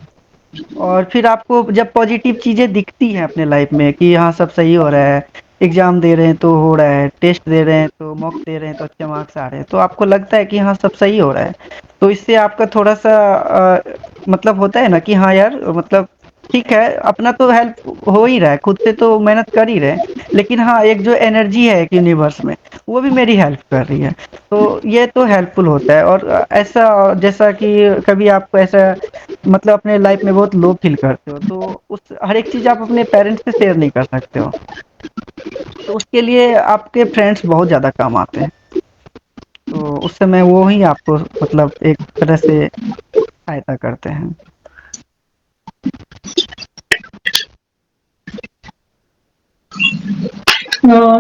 और फिर आपको जब पॉजिटिव चीज़ें दिखती हैं अपने लाइफ में कि हाँ, सब सही हो रहा है, एग्ज़ाम दे रहे हैं तो हो रहा है, टेस्ट दे रहे हैं तो मॉक दे रहे हैं तो अच्छे मार्क्स आ रहे हैं, तो आपको लगता है कि हाँ, सब सही हो रहा है। तो इससे आपका थोड़ा-सा मतलब होता है ना कि हाँ यार, मतलब ठीक है, अपना तो हेल्प हो ही रहा है, खुद से तो मेहनत कर ही रहे हैं, लेकिन हाँ, एक जो एनर्जी है एक यूनिवर्स में, वो भी मेरी हेल्प कर रही है। तो ये तो हेल्पफुल होता है। और ऐसा जैसा कि कभी आपको ऐसा मतलब अपने लाइफ में बहुत लो फील करते हो, तो उस हर एक चीज़ आप अपने पेरेंट्स से शेयर नहीं कर सकते हो। तो उसके लिए आपके फ्रेंड्स बहुत ज़्यादा काम आते हैं। तो उस समय वो ही आपको मतलब एक तरह से सहायता करते हैं।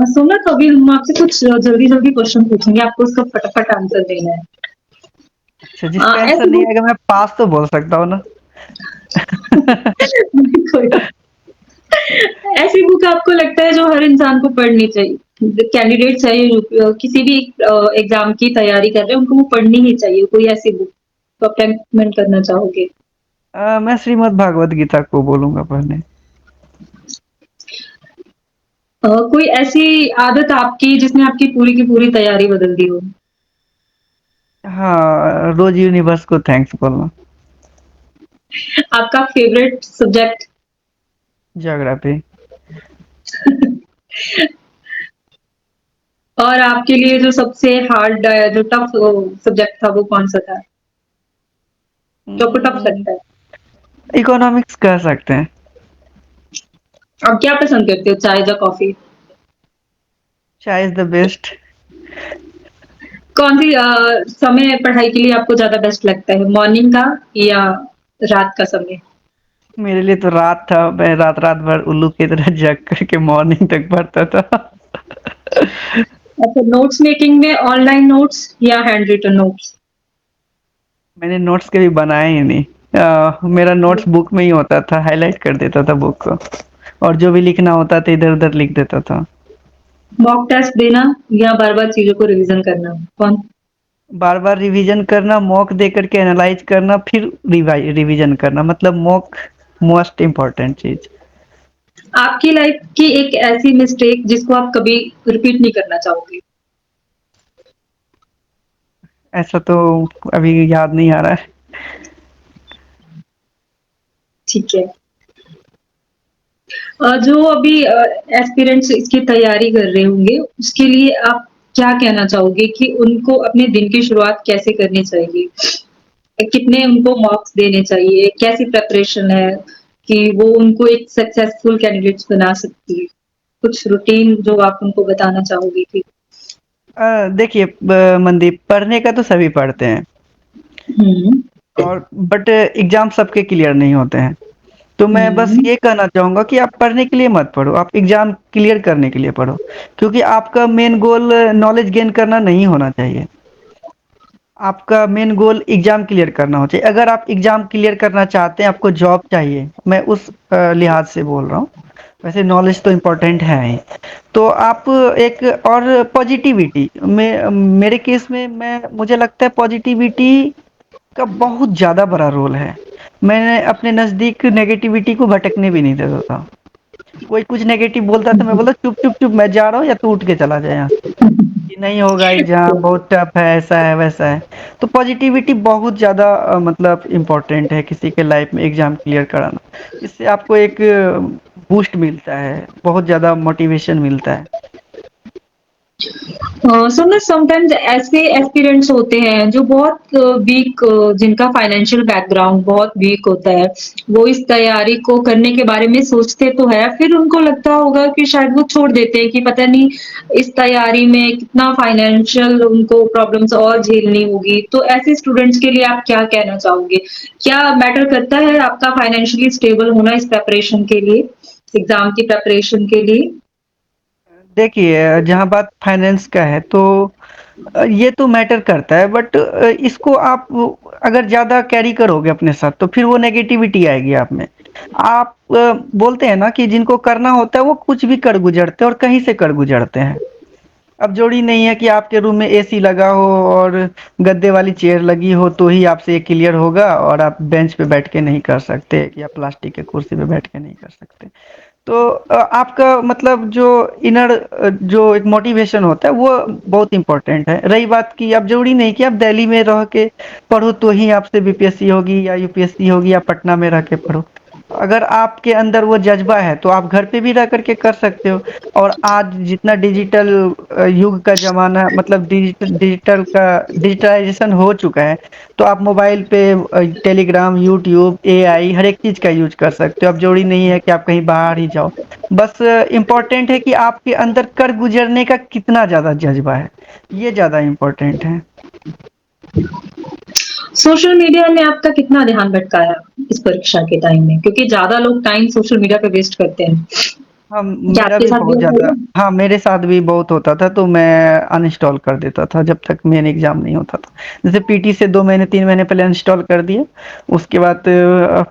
सोनल, अभी हम आपसे कुछ जल्दी-जल्दी क्वेश्चन पूछेंगे, आपको उसका फटाफट आंसर देना है। अच्छा, जिसका आंसर ऐसी नहीं बुक आएगा मैं पास तो बोल सकता हूँ ना। कोई ऐसी बुक आपको लगता है जो हर इंसान को पढ़नी चाहिए? कैंडिडेट चाहिए जो किसी भी एग्ज़ाम की तैयारी कर रहे हैं, उनको वो पढ़नी ही चाहिए, कोई ऐसी बुक तो आप रेकमेंड करना चाहोगे? मैं श्रीमद् भागवत गीता को बोलूँगा पढ़ने। कोई ऐसी आदत आपकी जिसने आपकी पूरी की पूरी तैयारी बदल दी हो? हाँ, रोज़ यूनिवर्स को थैंक्स बोलना। आपका फेवरेट सब्जेक्ट? ज्योग्राफी। और आपके लिए जो सबसे हार्ड जो टफ सब्जेक्ट था वो कौन-सा था? जो आपको टफ लगता है? इकोनॉमिक्स कह सकते हैं। आप क्या पसंद करते हो, चाय या कॉफ़ी? चाय इज़ द बेस्ट। कौन-सी समय पढ़ाई के लिए आपको ज़्यादा बेस्ट लगता है, मॉर्निंग का या रात का समय? मेरे लिए तो रात था, मैं रात-रात भर उल्लू की तरह जग करके मॉर्निंग तक पढ़ता था। अच्छा, नोट्स मेकिंग में ऑनलाइन नोट्स या हैंड रिटन नोट्स? मैंने नोट्स कभी बनाए ही नहीं। मेरा नोट्स बुक में ही होता था, हाइलाइट कर देता था बुक को, और जो भी लिखना होता था इधर-उधर लिख देता था। मॉक टेस्ट देना या बार-बार चीज़ों को रिवीजन करना, कौन? बार-बार रिवीजन करना, मॉक दे करके एनालाइज करना, फिर रिवीजन करना, मतलब मॉक मोस्ट इम्पोर्टेंट चीज़। आपकी लाइफ की एक ऐसी मिस्टेक जिसको आप कभी रिपीट नहीं करना चाहोगे? ऐसा तो अभी याद नहीं आ रहा है। ठीक है। जो अभी एस्पिरेंट्स इसकी तैयारी कर रहे होंगे, उसके लिए आप क्या कहना चाहोगे कि उनको अपने दिन की शुरुआत कैसे करनी चाहिए? कितने उनको मार्क्स देने चाहिए? कैसी प्रिपरेशन है कि वो उनको एक सक्सेसफुल कैंडिडेट्स बना सकती है? कुछ रूटीन जो आप उनको बताना चाहोगे कि देखिए मनदीप, पढ़ने का तो सभी पढ़ते हैं, हुँ, और बट एग्ज़ाम सबके क्लियर नहीं होते हैं। तो मैं बस हुँ। ये कहना चाहूँगा कि आप पढ़ने के लिए मत पढ़ो, आप एग्ज़ाम क्लियर करने के लिए पढ़ो। क्योंकि आपका मेन गोल नॉलेज गेन करना नहीं होना चाहिए। आपका मेन गोल एग्ज़ाम क्लियर करना हो चाहिए। अगर आप एग्ज़ाम क्लियर करना चाहते हैं, आपको जॉब चाहिए, मैं उस लिहाज से बोल रहा हूँ। वैसे नॉलेज तो इम्पोर्टेंट है ही। तो आप एक और पॉजिटिविटी में मेरे केस में मैं मुझे लगता है पॉजिटिविटी का बहुत ज़्यादा बड़ा रोल है। मैं अपने नज़दीक नेगेटिविटी को भटकने भी नहीं देता था। कोई कुछ नेगेटिव बोलता था, मैं बोला चुप, चुप, चुप, मैं जा रहा हूँ या तू उठ के चला जा यहाँ से। कि नहीं होगा एग्ज़ाम, बहुत टफ है, ऐसा है, वैसा है। तो पॉज़िटिविटी बहुत ज़्यादा मतलब इम्पोर्टेंट है किसी के लाइफ़ में एग्ज़ाम क्लियर कराना। इससे आपको एक बूस्ट मिलता है, बहुत ज़्यादा मोटिवेशन मिलता है। सो ना समटाइम्स ऐसे एस्पिरेंट्स होते हैं जो बहुत वीक, जिनका फाइनेंशियल बैकग्राउंड बहुत वीक होता है। वो इस तैयारी को करने के बारे में सोचते तो है, फिर उनको लगता होगा कि शायद वो छोड़ देते हैं कि पता नहीं इस तैयारी में कितना फाइनेंशियल उनको प्रॉब्लम्स और झेलनी होगी। तो ऐसे स्टूडेंट्स के लिए आप क्या कहना चाहोगे? क्या मैटर करता है आपका फाइनेंशियली स्टेबल होना इस प्रिपरेशन के लिए, एग्ज़ाम की प्रिपरेशन के लिए? देखिए, जहाँ बात फाइनेंस का है तो ये तो मैटर करता है बट इसको आप अगर ज़्यादा कैरी करोगे अपने साथ तो फिर वो नेगेटिविटी आएगी आप में। आप बोलते हैं ना कि जिनको करना होता है वो कुछ भी कर गुज़रते हैं और कहीं से कर गुज़रते हैं। अब ज़रूरी नहीं है कि आपके रूम में एसी लगा हो और गद्दे वाली चेयर लगी हो तो ही आपसे ये क्लियर होगा और आप बेंच पे बैठ के नहीं कर सकते या प्लास्टिक के कुर्सी पे बैठ के नहीं कर सकते। तो आपका मतलब जो इनर जो एक मोटिवेशन होता है वो बहुत इम्पोर्टेंट है। रही बात की अब ज़रूरी नहीं कि आप दिल्ली में रह के पढ़ो तो ही आपसे बीपीएससी होगी या यूपीएससी होगी या पटना में रह के पढ़ो। अगर आपके अंदर वो जज़्बा है तो आप घर पे भी रह कर के कर सकते हो। और आज जितना डिजिटल युग का ज़माना मतलब डिजिटल का डिजिटलाइज़ेशन हो चुका है, तो आप मोबाइल पे टेलीग्राम, यूट्यूब, एआई हर एक चीज़ का यूज़ कर सकते हो। अब ज़रूरी नहीं है कि आप कहीं बाहर ही जाओ। बस इम्पोर्टेंट है कि आपके अंदर कर गुज़रने का कितना ज़्यादा जज़्बा है, ये ज़्यादा इम्पोर्टेंट है। सोशल मीडिया ने आपका कितना ध्यान भटकाया इस परीक्षा के टाइम में? क्योंकि ज़्यादा लोग टाइम सोशल मीडिया पे वेस्ट करते हैं। हाँ, क्या मेरा आपके भी साथ भी बहुत ऐसा ज़्यादा हुआ? हाँ, मेरे साथ भी बहुत होता था तो मैं अनइंस्टॉल कर देता था जब तक मेन एग्ज़ाम नहीं होता था। जैसे पीटी से 2 महीने 3 महीने पहले अनइंस्टॉल कर दिए, उसके बाद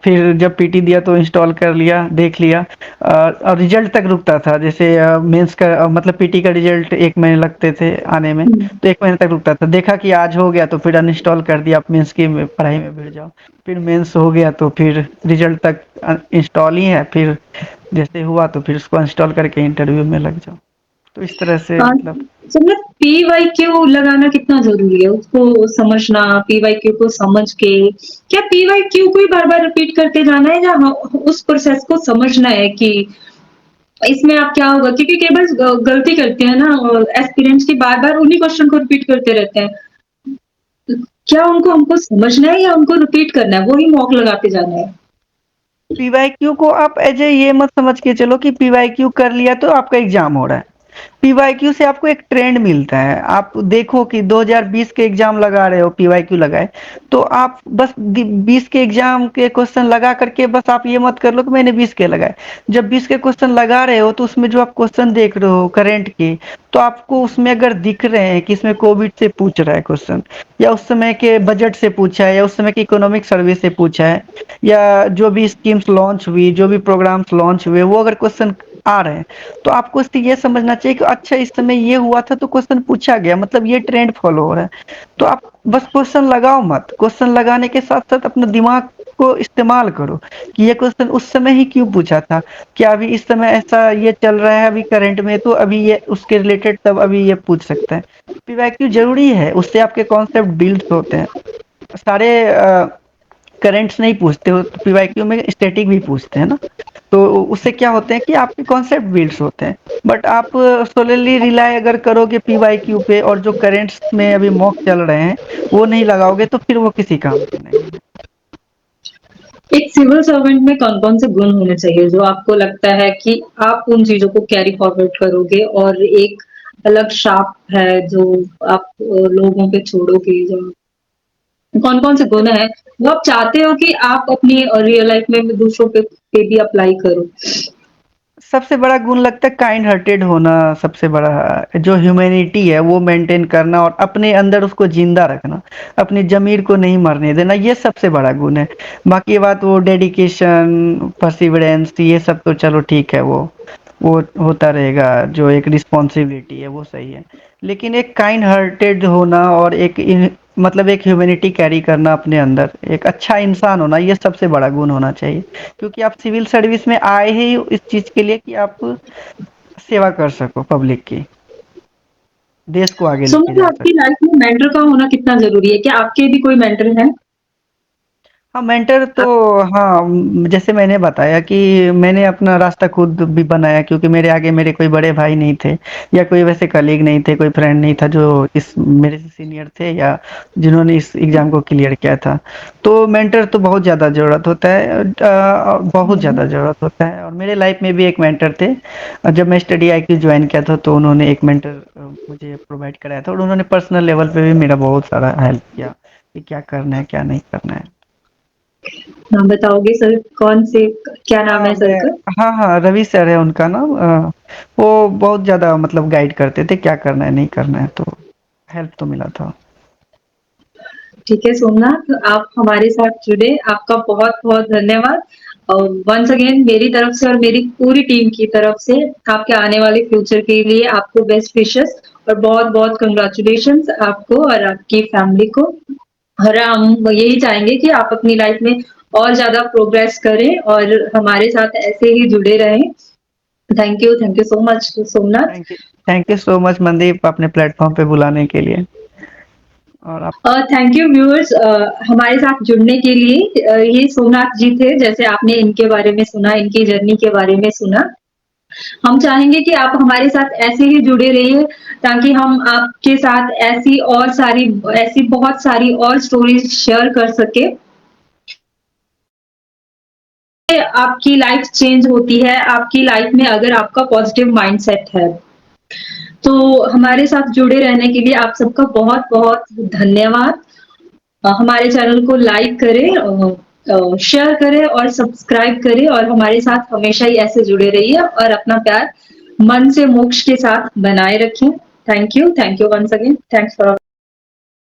फिर जब पीटी दिया तो इंस्टॉल कर लिया, देख लिया और रिज़ल्ट तक रुकता था। जैसे मेंस का मतलब पीटी का रिज़ल्ट 1 महीने लगते थे आने में, हुँ। तो 1 महीने तक रुकता था। देखा कि आज हो गया तो फिर अनइंस्टॉल कर दिया, अब मेंस की पढ़ाई में भिड़ जाओ। फिर मेंस हो गया तो फिर रिज़ल्ट तक इंस्टॉल ही है, फिर जैसे हुआ तो फिर उसको इंस्टॉल करके इंटरव्यू में लग जाओ। तो इस तरह से हाँ, मतलब तो मतलब पीवाईक्यू लगाना कितना ज़रूरी है? उसको समझना, पीवाईक्यू को समझ के क्या पीवाईक्यू को ही बार-बार रिपीट करते जाना है या उस प्रोसेस को समझना है कि इसमें अब क्या होगा? क्योंकि कई बार गलती करते हैं ना एस्पिरेंट्स की बार-बार उन्हीं क्वेश्चन को रिपीट करते रहते हैं। क्या उनको हाँ, हमको समझना है या उनको रिपीट करना है? वो ही मॉक लगाते जाना है? पीवाईक्यू को आप एज ए ये मत समझ के चलो कि पीवाईक्यू कर लिया तो आपका एग्जाम हो रहा है। पीवाईक्यू से आपको एक ट्रेंड मिलता है। आप देखो कि 2020 के एग्जाम लगा रहे हो, पीवाईक्यू लगाए, तो आप बस 20 के एग्जाम के क्वेश्चन लगा करके बस आप ये मत कर लो कि मैंने 20 के लगाए। जब 20 के क्वेश्चन लगा रहे हो तो उसमें जो आप क्वेश्चन देख रहे हो करंट के, तो आपको उसमें अगर दिख रहे हैं कि इसमें कोविड से पूछ रहा है क्वेश्चन, या उस समय के बजट से पूछा है, या उस समय की इकोनॉमिक सर्वे से पूछा है, या जो भी स्कीम्स लॉन्च हुई, जो भी प्रोग्राम्स लॉन्च हुए, वो अगर क्वेश्चन आ रहे हैं, तो आपको इससे ये समझना चाहिए कि अच्छा इस समय ये हुआ था तो क्वेश्चन पूछा गया, मतलब ये ट्रेंड फॉलो हो रहा है। तो आप बस क्वेश्चन लगाओ मत, क्वेश्चन लगाने के साथ साथ अपना दिमाग को इस्तेमाल करो कि ये क्वेश्चन उस समय ही क्यों पूछा था, क्या अभी इस समय ऐसा ये चल रहा है अभी करंट में तो अभी ये उसके रिलेटेड तब अभी ये पूछ सकता है। पीवाईक्यू जरूरी है, उससे आपके कॉन्सेप्ट बिल्ड होते हैं। सारे करंट्स नहीं पूछते हो तो पीवाईक्यू में स्टैटिक भी पूछते हैं ना, तो उससे क्या होते हैं कि आपके कॉन्सेप्ट बिल्ड्स होते हैं। बट आप सोलली रिलाय अगर करोगे पीवाईक्यू पे और जो करेंट्स में अभी मॉक चल रहे हैं वो नहीं लगाओगे तो फिर वो किसी काम के नहीं है। एक सिविल सर्वेंट में कौन-कौन से गुण होने चाहिए जो आपको लगता है कि आप उन चीज़ों को कैरी फॉरवर्ड करोगे और एक अलग छाप है जो आप लोगों पे छोड़ोगे? जो कौन-कौन से सबसे गुण हैं वो आप चाहते हो कि आप अपनी रियल लाइफ में दूसरों पे भी अप्लाई करो? सबसे बड़ा गुण लगता है काइंड हार्टेड होना। सबसे बड़ा जो ह्यूमैनिटी है वो मेंटेन करना और अपने अंदर उसको जिंदा रखना, अपनी जमीर को नहीं मरने देना, ये सबसे बड़ा गुण है। बाकी बात वो डेडिकेशन, परसिवरेंस, ये सब तो चलो ठीक है, वो होता रहेगा। जो एक रिस्पॉन्सिबिलिटी है वो सही है, लेकिन एक काइंड हार्टेड होना और मतलब एक ह्यूमैनिटी कैरी करना अपने अंदर, एक अच्छा इंसान होना, ये सबसे बड़ा गुण होना चाहिए। क्योंकि आप सिविल सर्विस में आए ही इस चीज़ के लिए कि आप सेवा कर सको पब्लिक की। देश को आगे लेके सोनम, जा आपकी सके। लाइफ में मेंटर का होना कितना ज़रूरी है? क्या आपके भी कोई मेंटर हैं? हाँ, मेंटर तो आप हाँ, जैसे मैंने बताया कि मैंने अपना रास्ता खुद भी बनाया, क्योंकि मेरे आगे मेरे कोई बड़े भाई नहीं थे या कोई वैसे कलीग नहीं थे, कोई फ्रेंड नहीं था जो इस मेरे से सीनियर थे या जिन्होंने इस एग्ज़ाम को क्लियर किया था। तो मेंटर तो बहुत ज़्यादा ज़रूरत होता है, बहुत हुँ, ज़्यादा ज़रूरत होता है, और मेरे लाइफ में भी एक मेंटर थे। जब मैं स्टडी आईक्यू जॉइन किया था तो उन्होंने एक मेंटर मुझे प्रोवाइड कराया था, और उन्होंने पर्सनल लेवल पे भी मेरा बहुत सारा हेल्प किया कि क्या करना है, क्या नहीं करना है। नाम बताओगे सर कौन से क्या नाम हाँ, है सर मैं का? हाँ, हाँ, रवि सर है उनका नाम। वो बहुत ज़्यादा मतलब गाइड करते थे, क्या करना है, नहीं करना है, तो हेल्प तो मिला था। ठीक है सोमनाथ, आप हमारे साथ जुड़े, आपका बहुत-बहुत धन्यवाद। वन्स अगेन मेरी तरफ से और मेरी पूरी टीम की तरफ से आपके आने वाले फ्यूचर के लिए आपको बेस्ट विशेस और बहुत-बहुत कांग्रेचुलेशंस आपको और आपकी फैमिली को। और हम यही चाहेंगे कि आप अपनी लाइफ में और ज़्यादा प्रोग्रेस करें और हमारे साथ ऐसे ही जुड़े रहें। Thank you so much Somnath. Thank you, thank you so much Mandeep, अपने प्लेटफ़ॉर्म पे बुलाने के लिए। और आप थैंक यू व्यूअर्स हमारे साथ जुड़ने के लिए। ये सोमनाथ जी थे, जैसे आपने इनके बारे में सुना, इनकी जर्नी के बारे में सुना। हम चाहेंगे कि आप हमारे साथ ऐसे ही जुड़े रहिए ताकि हम आपके साथ ऐसी बहुत सारी और स्टोरीज शेयर कर सके। आपकी लाइफ चेंज होती है, आपकी लाइफ में अगर आपका पॉजिटिव माइंडसेट है। तो हमारे साथ जुड़े रहने के लिए आप सबका बहुत-बहुत धन्यवाद। हमारे चैनल को लाइक करें, शेयर करें और सब्सक्राइब करें और हमारे साथ हमेशा ही ऐसे जुड़े रहिए और अपना प्यार मन से मोक्ष के साथ बनाए रखें। Thank you once again. Thanks for